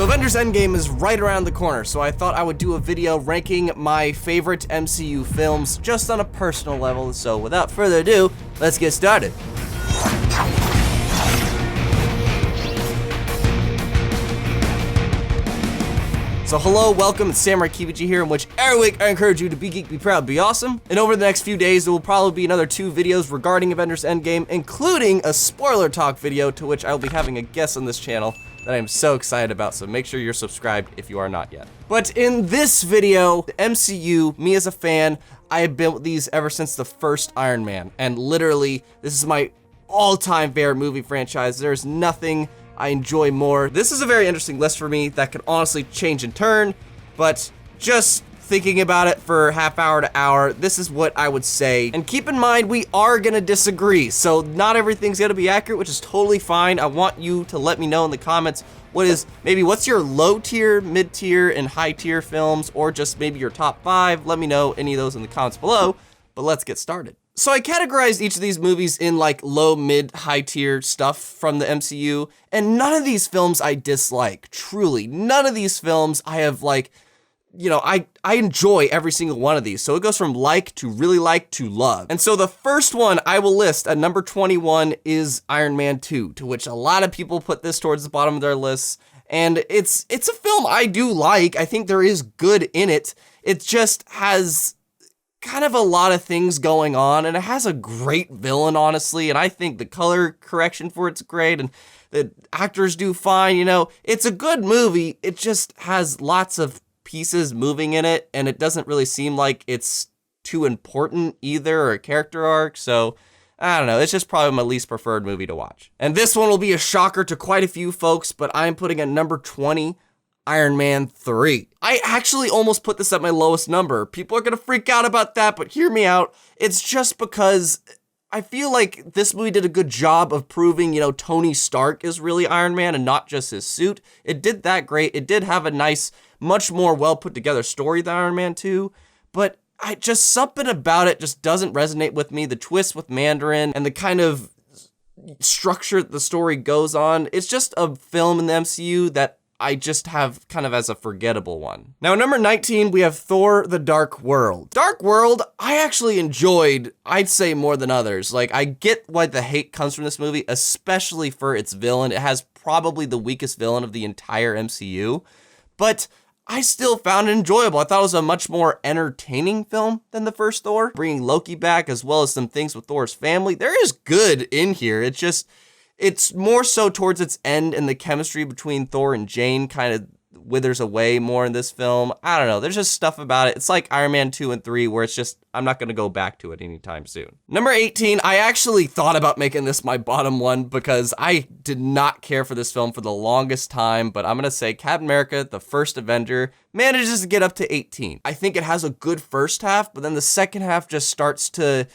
So Avengers Endgame is right around the corner, so I thought I would do a video ranking my favorite MCU films just on a personal level. So without further ado, let's get started. So hello, welcome, it's Samurai Kibiji here, in which every week I encourage you to be geek, be proud, be awesome. And over the next few days, there will probably be another 2 videos regarding Avengers Endgame, including a spoiler talk video to which I will be having a guest on this channel that I am so excited about, so make sure you're subscribed if you are not yet. But in this video, the MCU, me as a fan, I have built these ever since the first Iron Man, and literally, this is my all-time favorite movie franchise. There's nothing I enjoy more. This is a very interesting list for me that could honestly change and turn, but just thinking about it for half hour to hour, this is what I would say. And keep in mind, we are gonna disagree, so not everything's gonna be accurate, which is totally fine. I want you to let me know in the comments what's your low tier, mid tier, and high tier films, or just maybe your top 5. Let me know any of those in the comments below, but let's get started. So I categorized each of these movies in like low, mid, high tier stuff from the MCU, and none of these films I dislike, truly. None of these films I have like, you know, I enjoy every single one of these. So it goes from like to really like to love. And so the first one I will list at number 21 is Iron Man 2, to which a lot of people put this towards the bottom of their lists. And it's a film I do like. I think there is good in it. It just has kind of a lot of things going on, and it has a great villain, honestly, and I think the color correction for it's great, and the actors do fine, you know. It's a good movie. It just has lots of pieces moving in it, and it doesn't really seem like it's too important either, or a character arc, so I don't know. It's just probably my least preferred movie to watch. And this one will be a shocker to quite a few folks, but I'm putting at number 20, Iron Man 3. I actually almost put this at my lowest number. People are gonna freak out about that, but hear me out. It's just because I feel like this movie did a good job of proving, you know, Tony Stark is really Iron Man and not just his suit. It did that great. It did have a nice, much more well put together story than Iron Man 2, but something about it just doesn't resonate with me. The twist with Mandarin and the kind of structure the story goes on, it's just a film in the MCU that I just have kind of as a forgettable one. Now, number 19, we have Thor: The Dark World. Dark World, I actually enjoyed, I'd say, more than others. Like, I get why the hate comes from this movie, especially for its villain. It has probably the weakest villain of the entire MCU, but I still found it enjoyable. I thought it was a much more entertaining film than the first Thor, bringing Loki back as well as some things with Thor's family. There is good in here. It's more so towards its end, and the chemistry between Thor and Jane kind of withers away more in this film. I don't know, there's just stuff about it. It's like Iron Man 2 and 3 where it's just, I'm not gonna go back to it anytime soon. Number 18, I actually thought about making this my bottom one because I did not care for this film for the longest time, but I'm gonna say Captain America, the First Avenger, manages to get up to 18. I think it has a good first half, but then the second half just starts to,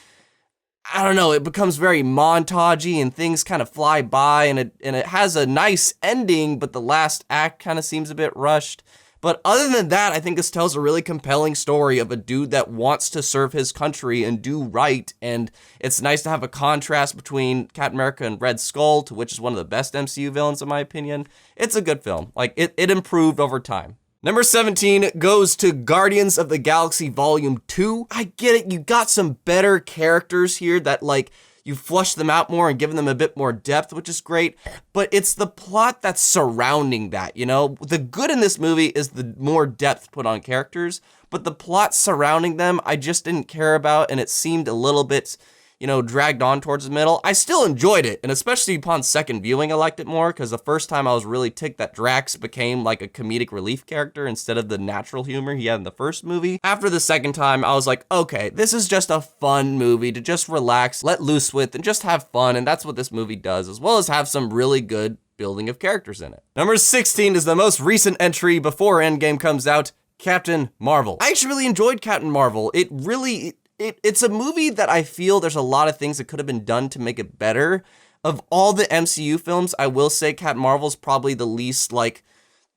I don't know, it becomes very montagey and things kind of fly by, and it has a nice ending, but the last act kind of seems a bit rushed. But other than that, I think this tells a really compelling story of a dude that wants to serve his country and do right, and it's nice to have a contrast between Captain America and Red Skull, to which is one of the best MCU villains in my opinion. It's a good film. Like, it improved over time. Number 17 goes to Guardians of the Galaxy Volume 2. I get it, you got some better characters here that, like, you flush them out more and given them a bit more depth, which is great, but it's the plot that's surrounding that, you know? The good in this movie is the more depth put on characters, but the plot surrounding them, I just didn't care about, and it seemed a little bit, you know, dragged on towards the middle. I still enjoyed it, and especially upon second viewing, I liked it more, because the first time I was really ticked that Drax became like a comedic relief character instead of the natural humor he had in the first movie. After the second time, I was like, okay, this is just a fun movie to just relax, let loose with, and just have fun, and that's what this movie does, as well as have some really good building of characters in it. Number 16 is the most recent entry before Endgame comes out, Captain Marvel. I actually really enjoyed Captain Marvel. It's a movie that I feel there's a lot of things that could have been done to make it better. Of all the MCU films, I will say Captain Marvel's probably the least, like,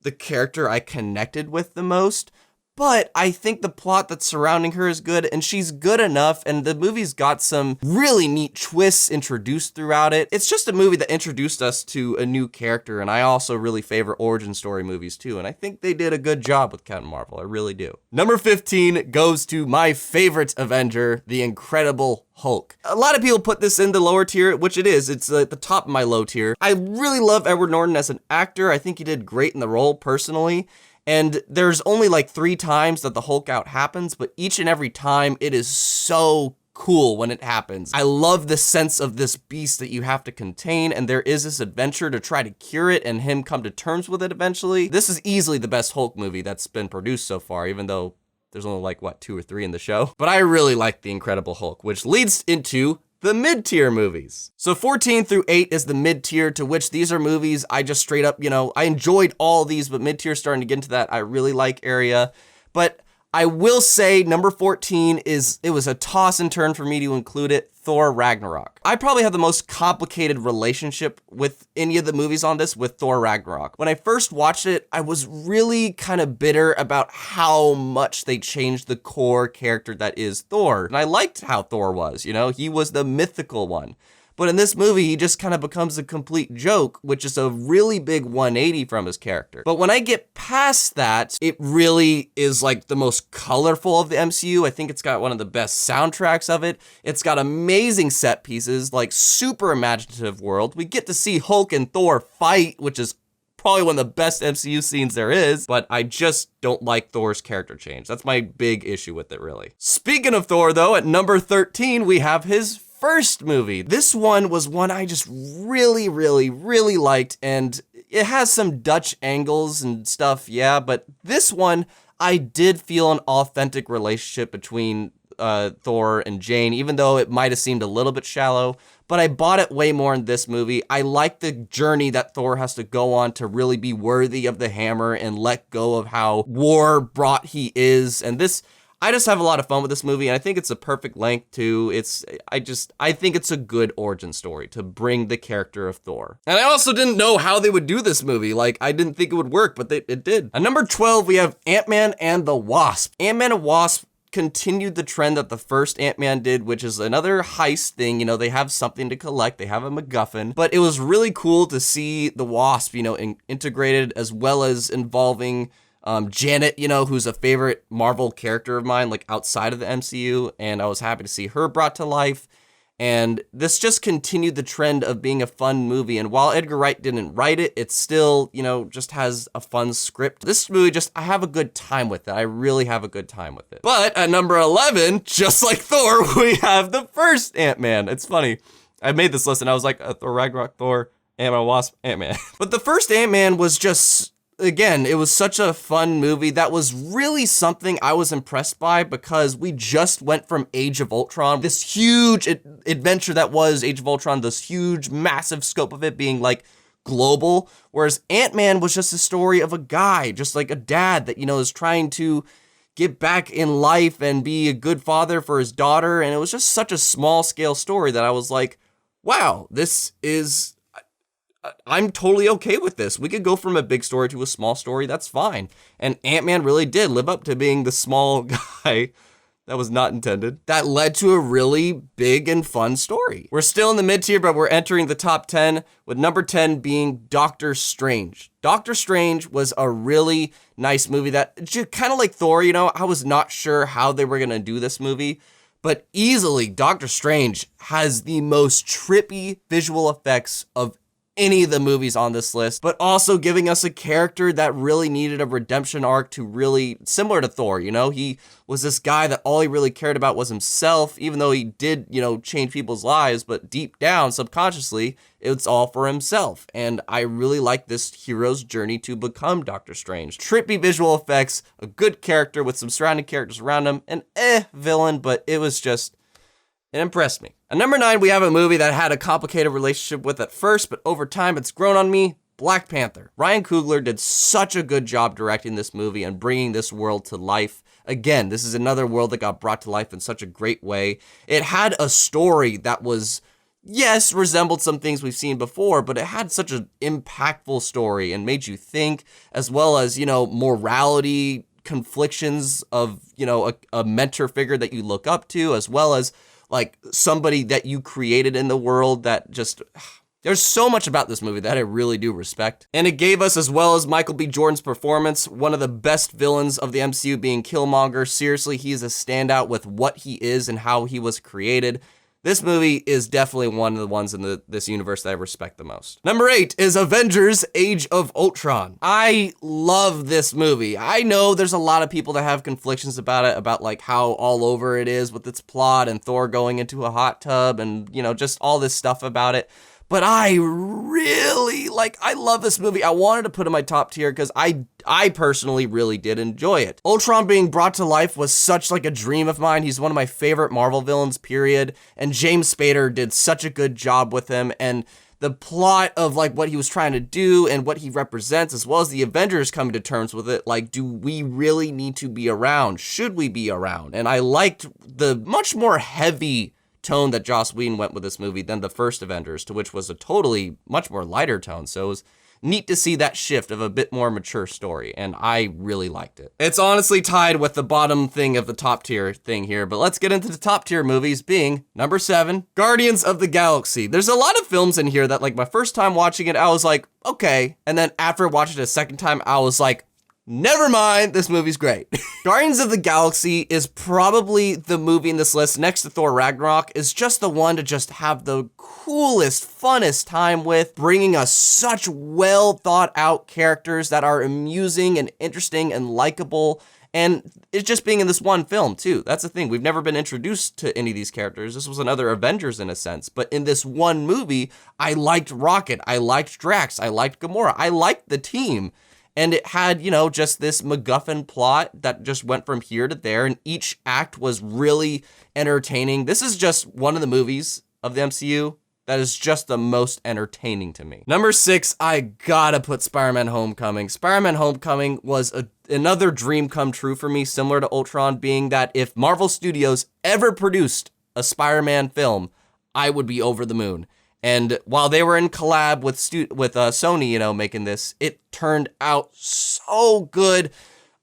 the character I connected with the most. But I think the plot that's surrounding her is good, and she's good enough, and the movie's got some really neat twists introduced throughout it. It's just a movie that introduced us to a new character, and I also really favor origin story movies too, and I think they did a good job with Captain Marvel, I really do. Number 15 goes to my favorite Avenger, the Incredible Hulk. A lot of people put this in the lower tier, which it is. It's at the top of my low tier. I really love Edward Norton as an actor. I think he did great in the role personally. And there's only like 3 times that the Hulk out happens, but each and every time it is so cool when it happens. I love the sense of this beast that you have to contain, and there is this adventure to try to cure it and him come to terms with it eventually. This is easily the best Hulk movie that's been produced so far, even though there's only like, what, 2 or 3 in the show? But I really like The Incredible Hulk, which leads into the mid-tier movies. So 14 through 8 is the mid-tier, to which these are movies I just straight up, I enjoyed all these, but mid-tier starting to get into that I really like area. But I will say number 14 it was a toss and turn for me to include it, Thor Ragnarok. I probably have the most complicated relationship with any of the movies on this with Thor Ragnarok. When I first watched it, I was really kind of bitter about how much they changed the core character that is Thor. And I liked how Thor was, he was the mythical one. But in this movie, he just kind of becomes a complete joke, which is a really big 180 from his character. But when I get past that, it really is like the most colorful of the MCU. I think it's got one of the best soundtracks of it. It's got amazing set pieces, like super imaginative world. We get to see Hulk and Thor fight, which is probably one of the best MCU scenes there is, but I just don't like Thor's character change. That's my big issue with it, really. Speaking of Thor, though, at number 13, we have his first movie. This one was one I just really, really, really liked, and it has some Dutch angles and stuff, yeah, but this one, I did feel an authentic relationship between Thor and Jane, even though it might have seemed a little bit shallow, but I bought it way more in this movie. I like the journey that Thor has to go on to really be worthy of the hammer and let go of how war brought he is, and I just have a lot of fun with this movie, and I think it's a perfect length too. I think it's a good origin story to bring the character of Thor. And I also didn't know how they would do this movie. Like, I didn't think it would work, but it did. At number 12, we have Ant-Man and the Wasp. Ant-Man and Wasp continued the trend that the first Ant-Man did, which is another heist thing. They have something to collect. They have a MacGuffin. But it was really cool to see the Wasp, integrated, as well as involving Janet, who's a favorite Marvel character of mine, like outside of the MCU, and I was happy to see her brought to life. And this just continued the trend of being a fun movie. And while Edgar Wright didn't write it, it still, just has a fun script. This movie I have a good time with it. I really have a good time with it. But at number 11, just like Thor, we have the first Ant-Man. It's funny. I made this list and I was like, Thor Ragnarok, Thor, Ant-Man, Wasp, Ant-Man. But the first Ant-Man was just, again, it was such a fun movie that was really something I was impressed by, because we just went from Age of Ultron, this huge adventure that was Age of Ultron, this huge, massive scope of it being like global, whereas Ant-Man was just a story of a guy, just like a dad that, is trying to get back in life and be a good father for his daughter, and it was just such a small scale story that I was like, wow, I'm totally okay with this. We could go from a big story to a small story. That's fine. And Ant-Man really did live up to being the small guy. That was not intended. That led to a really big and fun story. We're still in the mid-tier, but we're entering the top 10, with number 10 being Doctor Strange. Doctor Strange was a really nice movie that, kind of like Thor, I was not sure how they were going to do this movie, but easily Doctor Strange has the most trippy visual effects of any of the movies on this list, but also giving us a character that really needed a redemption arc to really, similar to Thor, he was this guy that all he really cared about was himself, even though he did, change people's lives, but deep down, subconsciously, it's all for himself. And I really like this hero's journey to become Doctor Strange. Trippy visual effects, a good character with some surrounding characters around him, an villain, but it impressed me. At number 9, we have a movie that I had a complicated relationship with at first, but over time it's grown on me, Black Panther. Ryan Coogler did such a good job directing this movie and bringing this world to life. Again, this is another world that got brought to life in such a great way. It had a story that was, yes, resembled some things we've seen before, but it had such an impactful story and made you think, as well as, morality conflictions of, you know, a mentor figure that you look up to, as well as like somebody that you created in the world that just... There's so much about this movie that I really do respect. And it gave us, as well as Michael B. Jordan's performance, one of the best villains of the MCU being Killmonger. Seriously, he's a standout with what he is and how he was created. This movie is definitely one of the ones in this universe that I respect the most. Number 8 is Avengers: Age of Ultron. I love this movie. I know there's a lot of people that have conflictions about it, about like how all over it is with its plot and Thor going into a hot tub and, you know, just all this stuff about it. But I really, I love this movie. I wanted to put it in my top tier because I personally really did enjoy it. Ultron being brought to life was such like a dream of mine. He's one of my favorite Marvel villains, period. And James Spader did such a good job with him. And the plot of like what he was trying to do and what he represents, as well as the Avengers coming to terms with it. Like, do we really need to be around? Should we be around? And I liked the much more heavy tone that Joss Whedon went with this movie than the first Avengers, to which was a totally much more lighter tone. So it was neat to see that shift of a bit more mature story, and I really liked it. It's honestly tied with the bottom thing of the top tier thing here, but let's get into the top tier movies, being number 7, Guardians of the Galaxy. There's a lot of films in here that, like, my first time watching it, I was like, okay, and then after watching it a second time, I was like, never mind, this movie's great. Guardians of the Galaxy is probably the movie in this list, next to Thor Ragnarok, is just the one to just have the coolest, funnest time with, bringing us such well thought out characters that are amusing and interesting and likable. And it's just being in this one film, too. That's the thing. We've never been introduced to any of these characters. This was another Avengers in a sense. But in this one movie, I liked Rocket. I liked Drax. I liked Gamora. I liked the team. And it had, you know, just this MacGuffin plot that just went from here to there, and each act was really entertaining. This is just one of the movies of the MCU that is just the most entertaining to me. Number 6, I gotta put Spider-Man Homecoming. Spider-Man Homecoming was another dream come true for me, similar to Ultron, being that if Marvel Studios ever produced a Spider-Man film, I would be over the moon. And while they were in collab with Sony, you know, making this, it turned out so good.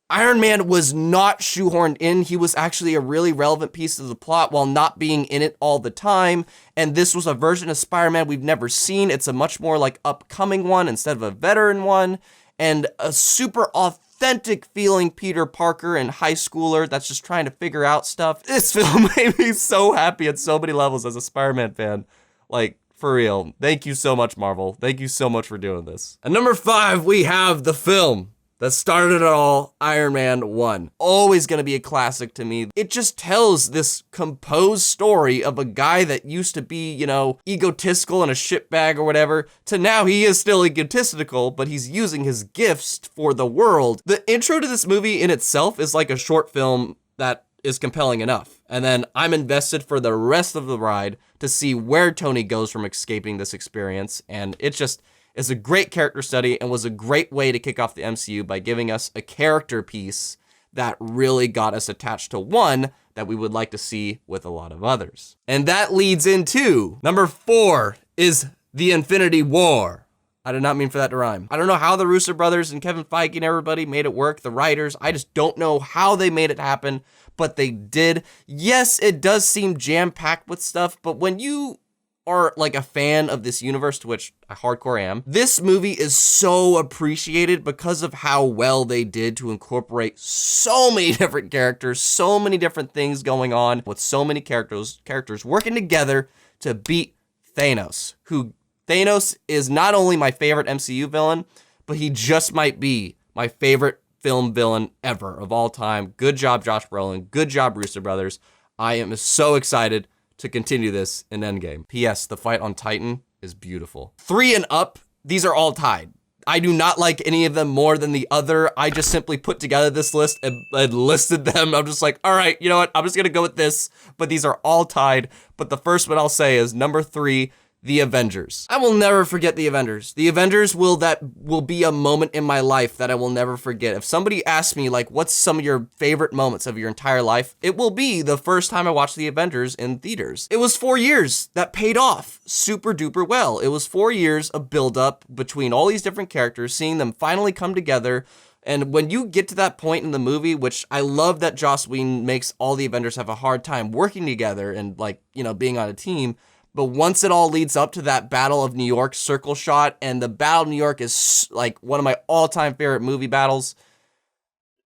Iron Man was not shoehorned in. He was actually a really relevant piece of the plot while not being in it all the time. And this was a version of Spider-Man we've never seen. It's a much more like upcoming one instead of a veteran one. And a super authentic feeling Peter Parker and high schooler that's just trying to figure out stuff. This film made me so happy at so many levels as a Spider-Man fan. Like, for real. Thank you so much, Marvel. Thank you so much for doing this. At number 5, we have the film that started it all, Iron Man 1. Always gonna be a classic to me. It just tells this composed story of a guy that used to be, you know, egotistical and a shitbag or whatever, to now he is still egotistical, but he's using his gifts for the world. The intro to this movie in itself is like a short film that is compelling enough. And then I'm invested for the rest of the ride to see where Tony goes from escaping this experience. And it's a great character study and was a great way to kick off the MCU by giving us a character piece that really got us attached to one that we would like to see with a lot of others. And that leads into number 4 is the Infinity War. I did not mean for that to rhyme. I don't know how the Russo brothers and Kevin Feige and everybody made it work, the writers. I just don't know how they made it happen, but they did. Yes, it does seem jam-packed with stuff, but when you are like a fan of this universe, to which I hardcore am, this movie is so appreciated because of how well they did to incorporate so many different characters, so many different things going on with so many characters working together to beat Thanos, who Thanos is not only my favorite MCU villain, but he just might be my favorite film villain ever of all time. Good job, Josh Brolin. Good job, Russo brothers. I am so excited to continue this in Endgame. P.S. The fight on Titan is beautiful. 3 and up, these are all tied. I do not like any of them more than the other. I just simply put together this list and listed them. I'm just like, all right, you know what? I'm just gonna go with this, but these are all tied. But the first one I'll say is number 3, The Avengers. I will never forget The Avengers. The Avengers will be a moment in my life that I will never forget. If somebody asks me, like, what's some of your favorite moments of your entire life, it will be the first time I watched The Avengers in theaters. It was 4 years that paid off super duper well. It was 4 years of buildup between all these different characters, seeing them finally come together, And when you get to that point in the movie, which I love that Joss Whedon makes all the Avengers have a hard time working together and like, you know, being on a team. But once it all leads up to that Battle of New York circle shot, and the Battle of New York is like one of my all-time favorite movie battles.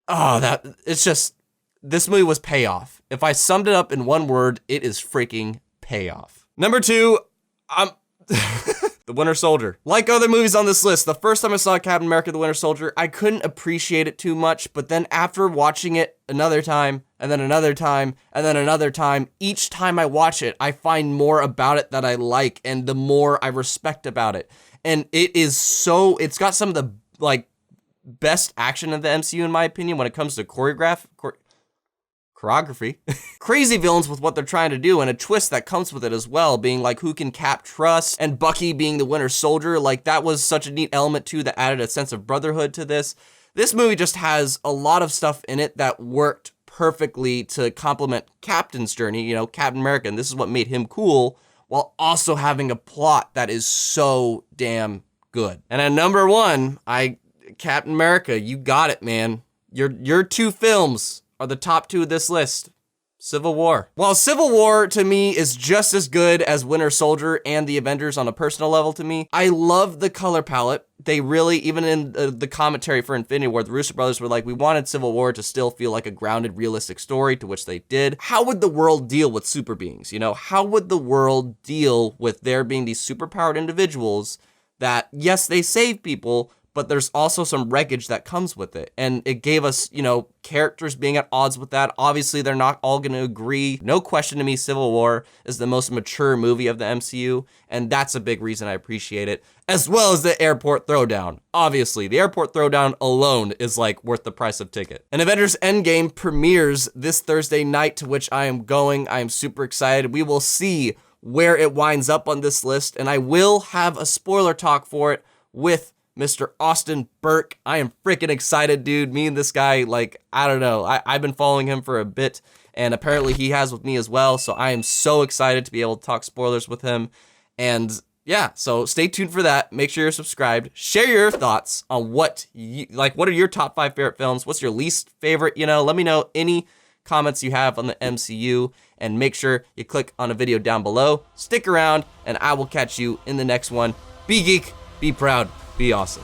Oh, it's just, this movie was payoff. If I summed it up in one word, it is freaking payoff. Number 2, The Winter Soldier. Like other movies on this list, the first time I saw Captain America: The Winter Soldier, I couldn't appreciate it too much, but then after watching it another time, and then another time, and then another time, each time I watch it, I find more about it that I like, and the more I respect about it. And it's got some of the, like, best action of the MCU, in my opinion, when it comes to choreography. Crazy villains with what they're trying to do, and a twist that comes with it as well, being like who can Cap trust, and Bucky being the Winter Soldier. Like, that was such a neat element too that added a sense of brotherhood to this. This movie just has a lot of stuff in it that worked perfectly to complement Captain's journey, you know, Captain America, and this is what made him cool, while also having a plot that is so damn good. And at number 1, Captain America, you got it, man. Your 2 films are the top 2 of this list. Civil War. While Civil War to me is just as good as Winter Soldier and the Avengers on a personal level to me, I love the color palette. They really, even in the commentary for Infinity War, the Russo brothers were like, we wanted Civil War to still feel like a grounded, realistic story, to which they did. How would the world deal with super beings? You know, how would the world deal with there being these superpowered individuals that, yes, they save people, but there's also some wreckage that comes with it. And it gave us, you know, characters being at odds with that. Obviously, they're not all going to agree. No question to me, Civil War is the most mature movie of the MCU, and that's a big reason I appreciate it, as well as the airport throwdown. Obviously, the airport throwdown alone is like worth the price of ticket. And Avengers Endgame premieres this Thursday night, to which I am going. I am super excited. We will see where it winds up on this list, and I will have a spoiler talk for it with Mr. Austin Burke. I am freaking excited, dude. Me and this guy, like, I don't know. I've been following him for a bit, and apparently he has with me as well. So I am so excited to be able to talk spoilers with him. And yeah, so stay tuned for that. Make sure you're subscribed. Share your thoughts on what are your top 5 favorite films? What's your least favorite? You know, let me know any comments you have on the MCU, and make sure you click on a video down below. Stick around, and I will catch you in the next one. Be geek, be proud, be awesome.